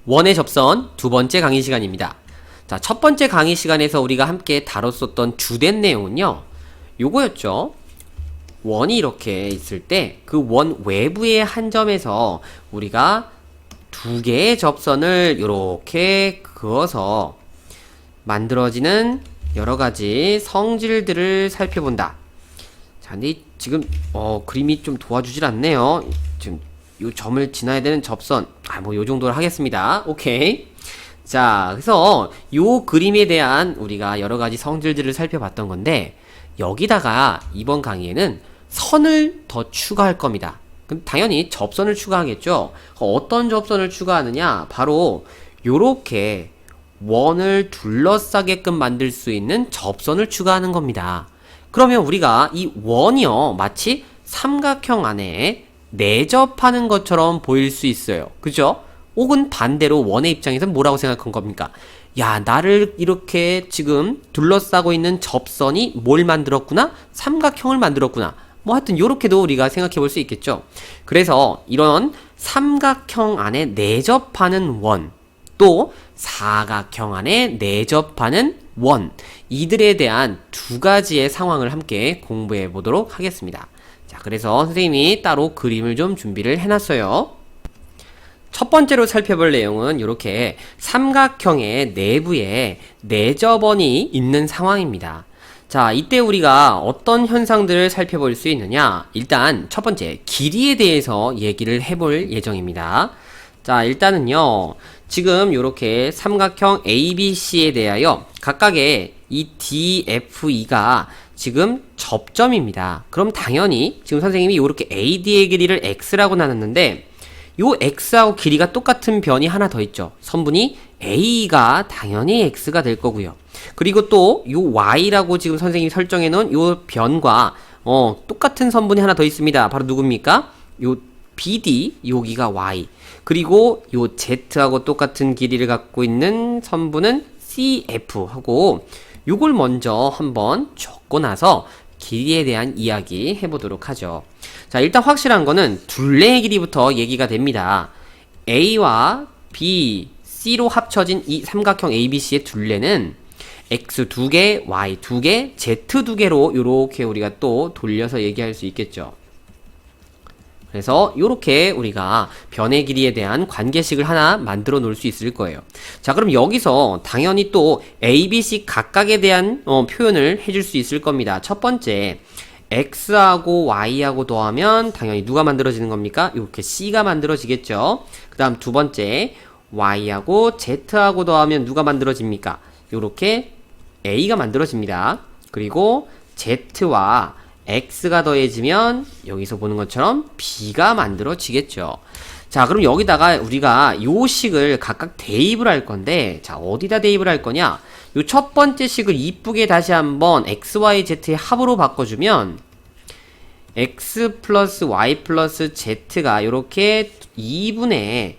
원의 접선 두 번째 강의 시간입니다. 자, 첫 번째 강의 시간에서 우리가 함께 다뤘었던 주된 내용은요, 요거였죠. 원이 이렇게 있을 때 그 원 외부의 한 점에서 우리가 두 개의 접선을 이렇게 그어서 만들어지는 여러 가지 성질들을 살펴본다. 자, 근데 지금 그림이 좀 도와주질 않네요. 지금 요 점을 지나야 되는 접선, 요 정도로 하겠습니다. 오케이. 자, 그래서 요 그림에 대한 우리가 여러 가지 성질들을 살펴봤던 건데, 여기다가 이번 강의에는 선을 더 추가할 겁니다. 그럼 당연히 접선을 추가하겠죠. 어떤 접선을 추가하느냐? 바로 요렇게 원을 둘러싸게끔 만들 수 있는 접선을 추가하는 겁니다. 그러면 우리가 이 원이요, 마치 삼각형 안에 내접하는 것처럼 보일 수 있어요. 그죠? 혹은 반대로 원의 입장에서는 뭐라고 생각한 겁니까? 야, 나를 이렇게 지금 둘러싸고 있는 접선이 뭘 만들었구나? 삼각형을 만들었구나. 하여튼 요렇게도 우리가 생각해 볼 수 있겠죠. 그래서 이런 삼각형 안에 내접하는 원, 또 사각형 안에 내접하는 원, 이들에 대한 두 가지의 상황을 함께 공부해 보도록 하겠습니다. 자, 그래서 선생님이 따로 그림을 좀 준비를 해놨어요. 첫 번째로 살펴볼 내용은 이렇게 삼각형의 내부에 내접원이 있는 상황입니다. 자, 이때 우리가 어떤 현상들을 살펴볼 수 있느냐? 일단 첫 번째, 길이에 대해서 얘기를 해볼 예정입니다. 자, 일단은요, 지금 이렇게 삼각형 ABC에 대하여 각각의 이 DFE가 지금 접점입니다. 그럼 당연히 지금 선생님이 이렇게 AD의 길이를 X라고 나눴는데, 요 X하고 길이가 똑같은 변이 하나 더 있죠. 선분이 A가 당연히 X가 될 거고요. 그리고 또 요 Y라고 지금 선생님이 설정해 놓은 요 변과 똑같은 선분이 하나 더 있습니다. 바로 누굽니까? 요 BD, 여기가 Y. 그리고 요 Z하고 똑같은 길이를 갖고 있는 선분은 CF하고, 요걸 먼저 한번 적고 나서 길이에 대한 이야기 해보도록 하죠. 자, 일단 확실한 거는 둘레의 길이부터 얘기가 됩니다. A와 B, C로 합쳐진 이 삼각형 ABC의 둘레는 X 2개, Y 2개, Z 2개로 요렇게 우리가 또 돌려서 얘기할 수 있겠죠. 그래서 요렇게 우리가 변의 길이에 대한 관계식을 하나 만들어 놓을 수 있을 거예요. 자, 그럼 여기서 당연히 또 A, B, C 각각에 대한 표현을 해줄 수 있을 겁니다. 첫 번째, X하고 Y하고 더하면 당연히 누가 만들어지는 겁니까? 이렇게 C가 만들어지겠죠. 그 다음 두 번째, Y하고 Z하고 더하면 누가 만들어집니까? 이렇게 A가 만들어집니다. 그리고 Z와 X가 더해지면 여기서 보는 것처럼 B가 만들어지겠죠. 자, 그럼 여기다가 우리가 요 식을 각각 대입을 할 건데, 자, 어디다 대입을 할 거냐? 요 첫 번째 식을 이쁘게 다시 한번 X, Y, Z의 합으로 바꿔주면 X 플러스 Y 플러스 Z가 요렇게 2분의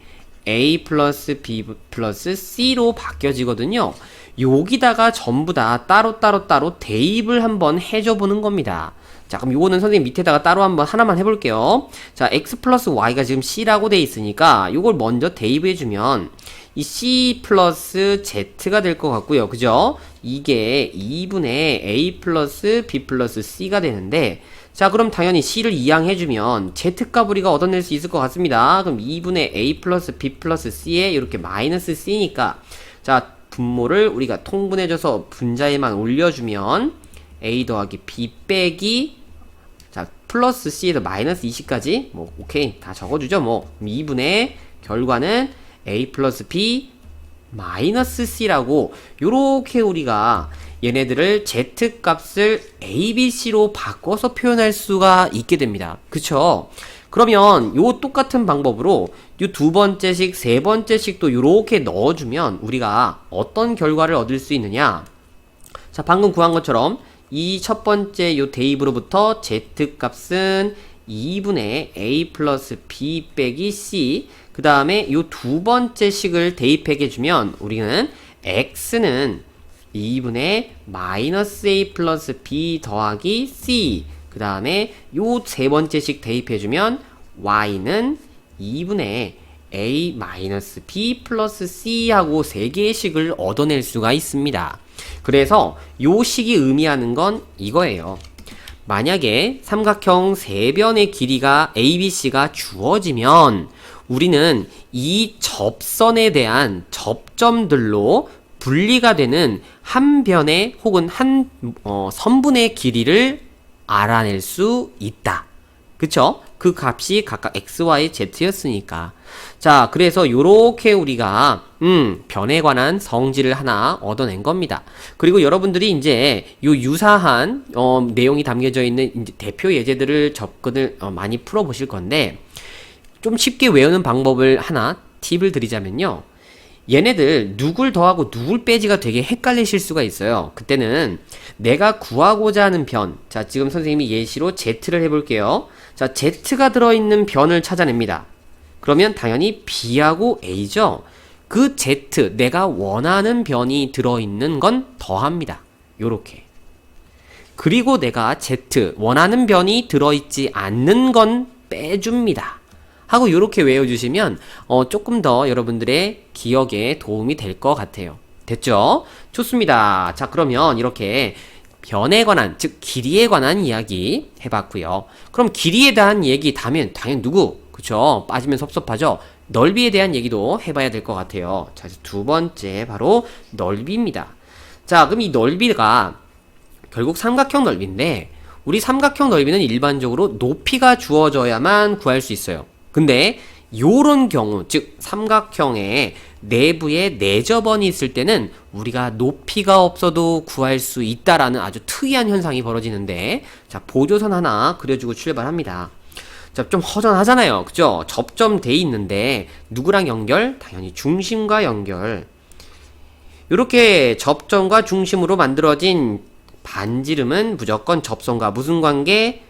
A 플러스 B 플러스 C로 바뀌어지거든요. 여기다가 전부 다 따로 대입을 한번 해줘 보는 겁니다. 자, 그럼 요거는 선생님 밑에다가 따로 한번 하나만 해볼게요. 자, X 플러스 Y가 지금 C라고 돼 있으니까 요걸 먼저 대입해주면 이 C 플러스 Z가 될 것 같고요. 그죠? 이게 2분의 A 플러스 B 플러스 C가 되는데, 자, 그럼 당연히 C를 이항해주면 Z값 우리가 얻어낼 수 있을 것 같습니다. 그럼 2분의 A 플러스 B 플러스 C에 이렇게 마이너스 C니까, 자, 분모를 우리가 통분해줘서 분자에만 올려주면 A 더하기 B 빼기, 자, 플러스 C에서 마이너스 20까지 오케이 다 적어주죠. 2분의 결과는 A 플러스 B 마이너스 C라고 요렇게 우리가 얘네들을 Z 값을 A, B, C로 바꿔서 표현할 수가 있게 됩니다. 그쵸? 그러면 요 똑같은 방법으로 요 두 번째 식, 세 번째 식도 요렇게 넣어주면 우리가 어떤 결과를 얻을 수 있느냐? 자, 방금 구한 것처럼 이 첫 번째 요 대입으로부터 Z 값은 2분의 A 플러스 B 빼기 C, 그 다음에 요 두 번째 식을 대입해주면 우리는 X는 2분의 마이너스 A 플러스 B 더하기 C, 그 다음에 요 세 번째 식 대입해주면 Y는 2분의 a-b 플러스 c 하고 3개의 식을 얻어낼 수가 있습니다. 그래서 요 식이 의미하는 건 이거예요. 만약에 삼각형 세변의 길이가 ABC가 주어지면 우리는 이 접선에 대한 접점들로 분리가 되는 한 변의 혹은 한 선분의 길이를 알아낼 수 있다. 그쵸? 그 값이 각각 x, y, z였으니까. 자, 그래서 요렇게 우리가 변에 관한 성질을 하나 얻어낸 겁니다. 그리고 여러분들이 이제 요 유사한 내용이 담겨져 있는 이제 대표 예제들을 접근을 많이 풀어보실 건데, 좀 쉽게 외우는 방법을 하나 팁을 드리자면요. 얘네들 누굴 더하고 누굴 빼지가 되게 헷갈리실 수가 있어요. 그때는 내가 구하고자 하는 변, 자 지금 선생님이 예시로 z를 해볼게요. 자 z가 들어있는 변을 찾아냅니다. 그러면 당연히 b하고 a죠. 그 z, 내가 원하는 변이 들어있는 건 더합니다. 요렇게. 그리고 내가 z, 원하는 변이 들어있지 않는 건 빼줍니다. 하고 요렇게 외워주시면 조금 더 여러분들의 기억에 도움이 될 것 같아요. 됐죠? 좋습니다. 자 그러면 이렇게 변에 관한, 즉 길이에 관한 이야기 해봤고요. 그럼 길이에 대한 얘기 다면 당연히 누구? 그쵸? 빠지면 섭섭하죠? 넓이에 대한 얘기도 해봐야 될 것 같아요. 자, 두 번째 바로 넓이입니다. 자, 그럼 이 넓이가 결국 삼각형 넓이인데 우리 삼각형 넓이는 일반적으로 높이가 주어져야만 구할 수 있어요. 근데 요런 경우, 즉 삼각형의 내부에 내접원이 있을 때는 우리가 높이가 없어도 구할 수 있다라는 아주 특이한 현상이 벌어지는데, 자 보조선 하나 그려주고 출발합니다. 자 좀 허전하잖아요, 그죠? 접점돼 있는데 누구랑 연결? 당연히 중심과 연결. 이렇게 접점과 중심으로 만들어진 반지름은 무조건 접선과 무슨 관계?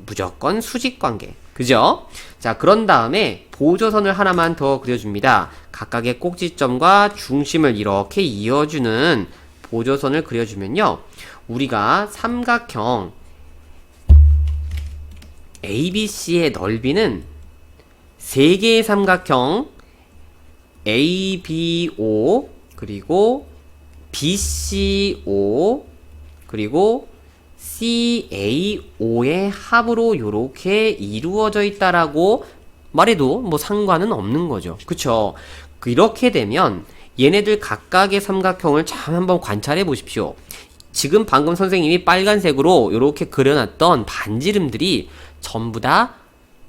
무조건 수직 관계. 그죠? 자, 그런 다음에 보조선을 하나만 더 그려줍니다. 각각의 꼭지점과 중심을 이렇게 이어주는 보조선을 그려주면요. 우리가 삼각형 ABC의 넓이는 3개의 삼각형 ABO 그리고 BCO 그리고 CAO의 합으로 요렇게 이루어져 있다라고 말해도 뭐 상관은 없는 거죠. 그쵸? 이렇게 되면 얘네들 각각의 삼각형을 잘 한번 관찰해 보십시오. 지금 방금 선생님이 빨간색으로 요렇게 그려놨던 반지름들이 전부 다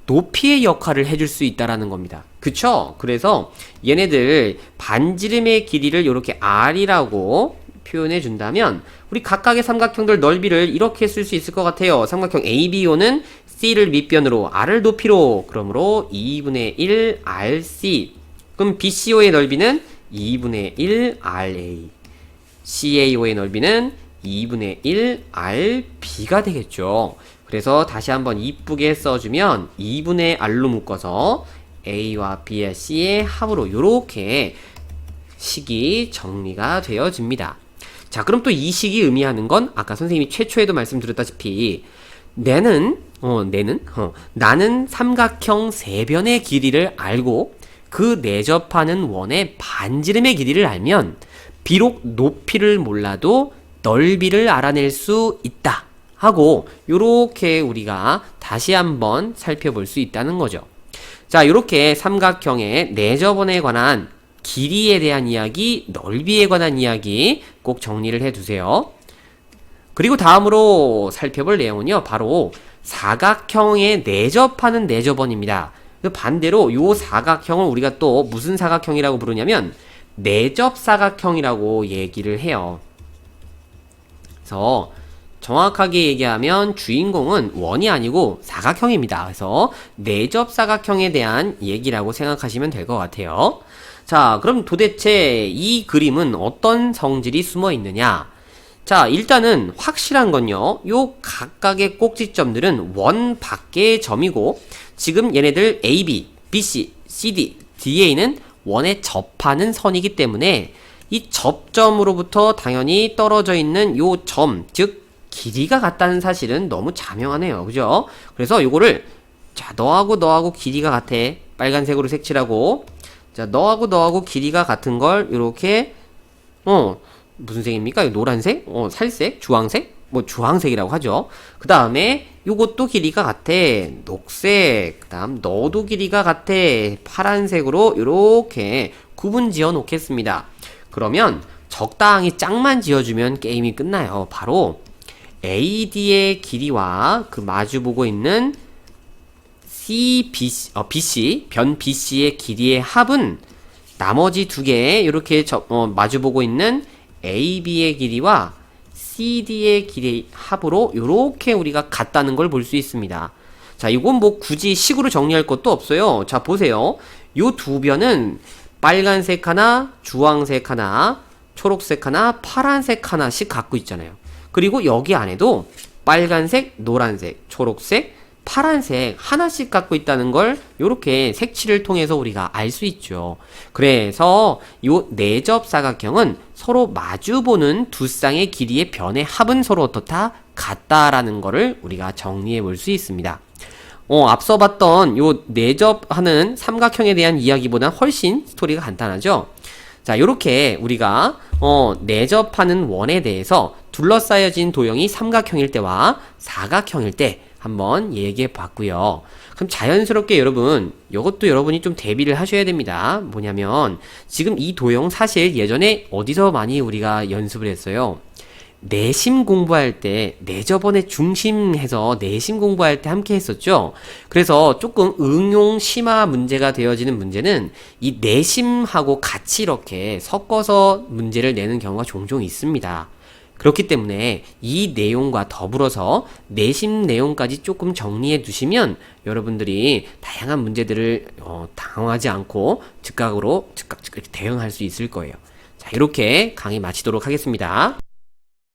높이의 역할을 해줄 수 있다라는 겁니다. 그쵸? 그래서 얘네들 반지름의 길이를 요렇게 R이라고 표현해 준다면 우리 각각의 삼각형들 넓이를 이렇게 쓸 수 있을 것 같아요. 삼각형 ABO는 C를 밑변으로 R을 높이로, 그러므로 2분의 1 RC. 그럼 BCO의 넓이는 2분의 1 RA. CAO의 넓이는 2분의 1 RB가 되겠죠. 그래서 다시 한번 이쁘게 써주면 2분의 R로 묶어서 A와 B와 C의 합으로 이렇게 식이 정리가 되어집니다. 자, 그럼 또 이 식이 의미하는 건 아까 선생님이 최초에도 말씀드렸다시피 나는 삼각형 세변의 길이를 알고 그 내접하는 원의 반지름의 길이를 알면 비록 높이를 몰라도 넓이를 알아낼 수 있다 하고 요렇게 우리가 다시 한번 살펴볼 수 있다는 거죠. 자, 요렇게 삼각형의 내접원에 관한 길이에 대한 이야기, 넓이에 관한 이야기 꼭 정리를 해두세요. 그리고 다음으로 살펴볼 내용은요, 바로 사각형에 내접하는 내접원입니다. 반대로 요 사각형을 우리가 또 무슨 사각형이라고 부르냐면 내접사각형이라고 얘기를 해요. 그래서 정확하게 얘기하면 주인공은 원이 아니고 사각형입니다. 그래서 내접사각형에 대한 얘기라고 생각하시면 될 것 같아요. 자, 그럼 도대체 이 그림은 어떤 성질이 숨어 있느냐? 자, 일단은 확실한 건요, 요 각각의 꼭지점들은 원 밖의 점이고, 지금 얘네들 AB, BC, CD, DA는 원에 접하는 선이기 때문에 이 접점으로부터 당연히 떨어져 있는 요 점, 즉 길이가 같다는 사실은 너무 자명하네요. 그죠? 그래서 요거를 자, 너하고 길이가 같아. 빨간색으로 색칠하고, 자, 너하고 길이가 같은 걸 이렇게 무슨 색입니까? 노란색? 살색? 주황색? 뭐 주황색이라고 하죠. 그 다음에 요것도 길이가 같아. 녹색. 그 다음 너도 길이가 같아. 파란색으로 이렇게 구분 지어 놓겠습니다. 그러면 적당히 짝만 지어주면 게임이 끝나요. 바로 AD의 길이와 그 마주보고 있는 BC, 변 BC의 길이의 합은 나머지 두 개, 이렇게 마주보고 있는 AB의 길이와 CD의 길이의 합으로 이렇게 우리가 같다는 걸 볼 수 있습니다. 자, 이건 뭐 굳이 식으로 정리할 것도 없어요. 자, 보세요. 요 두 변은 빨간색 하나, 주황색 하나, 초록색 하나, 파란색 하나씩 갖고 있잖아요. 그리고 여기 안에도 빨간색, 노란색, 초록색, 파란색 하나씩 갖고 있다는 걸 요렇게 색칠을 통해서 우리가 알 수 있죠. 그래서 요 내접 사각형은 서로 마주보는 두 쌍의 길이의 변의 합은 서로 어떻다? 같다라는 거를 우리가 정리해 볼 수 있습니다. 앞서 봤던 요 내접하는 삼각형에 대한 이야기보다 훨씬 스토리가 간단하죠. 자, 요렇게 우리가 내접하는 원에 대해서 둘러싸여진 도형이 삼각형일 때와 사각형일 때 한번 얘기해 봤고요. 그럼 자연스럽게 여러분, 이것도 여러분이 좀 대비를 하셔야 됩니다. 뭐냐면 지금 이 도형 사실 예전에 어디서 많이 우리가 연습을 했어요. 내심 공부할 때, 내저번에 중심해서 내심 공부할 때 함께 했었죠. 그래서 조금 응용 심화 문제가 되어지는 문제는 이 내심하고 같이 이렇게 섞어서 문제를 내는 경우가 종종 있습니다. 그렇기 때문에 이 내용과 더불어서 내심 내용까지 조금 정리해 두시면 여러분들이 다양한 문제들을 당황하지 않고 즉각 대응할 수 있을 거예요. 자, 이렇게 강의 마치도록 하겠습니다.